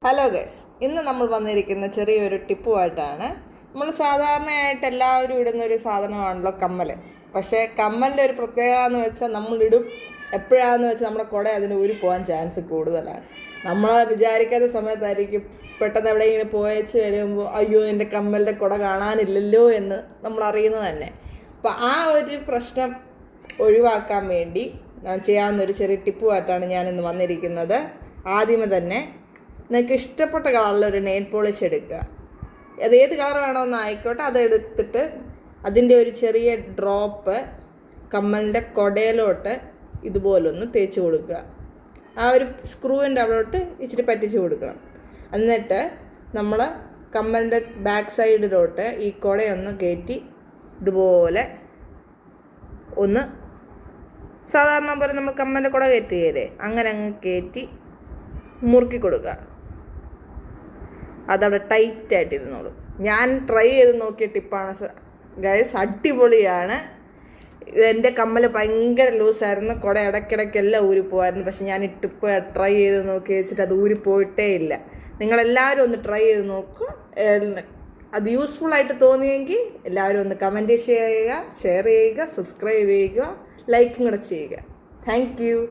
Hello guys, ഇന്ന് നമ്മൾ വന്നിരിക്കുന്ന ചെറിയൊരു ടിപ്പുമായിട്ടാണ്. നമ്മൾ സാധാരണയായിട്ട് എല്ലാവരും ഇടുന്നൊരു സാധനമാണല്ലോ കമ്മൽ. പക്ഷേ കമ്മലിൻ്റെ ഒരു പ്രത്യേകത എന്ന് വെച്ചാൽ നമ്മളിടും എപ്പോഴാണെന്ന് വെച്ചാൽ നമ്മുടെ കുട അതിന് ഊരി പോകാൻ ചാൻസ് കൂടുതലാണ്. നമ്മൾ വിചാരിക്കാത്ത സമയത്തായിരിക്കും പെട്ടെന്ന് എവിടെയെങ്കിലും പോയച്ച് വരുമ്പോൾ അയ്യോ എൻ്റെ കമ്മലിൻ്റെ കുട കാണാനില്ലല്ലോ എന്ന് നമ്മൾ അറിയുന്നത് തന്നെ. അപ്പോൾ ആ ഒരു പ്രശ്നം ഒഴിവാക്കാൻ വേണ്ടി ഞാൻ ചെയ്യാവുന്നൊരു ചെറിയ ടിപ്പുമായിട്ടാണ് ഞാനിന്ന് വന്നിരിക്കുന്നത്. ആദ്യമേ തന്നെ നിങ്ങൾക്ക് ഇഷ്ടപ്പെട്ട കളറിലൊരു നെയിൽ പോളിഷ് എടുക്കുക. അത് ഏത് കളർ വേണമെന്ന് ആയിക്കോട്ടെ, അതെടുത്തിട്ട് അതിൻ്റെ ഒരു ചെറിയ ഡ്രോപ്പ് കമ്മലിൻ്റെ കൊടയിലോട്ട് ഇതുപോലൊന്ന് തേച്ച് കൊടുക്കുക. ആ ഒരു സ്ക്രൂവിൻ്റെ അവിടോട്ട് ഇച്ചിരി പറ്റിച്ച് കൊടുക്കണം. എന്നിട്ട് നമ്മൾ കമ്മലിൻ്റെ ബാക്ക് സൈഡിലോട്ട് ഈ കുടയൊന്ന് കയറ്റി ഇതുപോലെ ഒന്ന് സാധാരണ പോലെ നമ്മൾ കമ്മലിൻ്റെ കുട കയറ്റുകയില്ലേ, അങ്ങനെ അങ്ങ് കയറ്റി മുറുക്കി കൊടുക്കുക. അതവിടെ ടൈറ്റായിട്ടിരുന്നോളൂ. ഞാൻ ട്രൈ ചെയ്ത് നോക്കിയ ടിപ്പാണ് ഗൈസ്, അടിപൊളിയാണ്. എൻ്റെ കമ്മൽ ഭയങ്കര ലൂസായിരുന്നു, കുട ഇടയ്ക്കിടയ്ക്കെല്ലാം ഊരിപ്പോവായിരുന്നു. പക്ഷെ ഞാൻ ഈ ടിപ്പ് ട്രൈ ചെയ്ത് നോക്കി വെച്ചിട്ട് അത് ഊരിപ്പോയിട്ടേ ഇല്ല. നിങ്ങളെല്ലാവരും ഒന്ന് ട്രൈ ചെയ്ത് നോക്കുക. അത് യൂസ്ഫുള്ളായിട്ട് തോന്നിയെങ്കിൽ എല്ലാവരും ഒന്ന് കമൻറ്റ് ചെയ്യുക, ഷെയർ ചെയ്യുക, സബ്സ്ക്രൈബ് ചെയ്യുക, ലൈക്കും കൂടെ ചെയ്യുക. Thank you.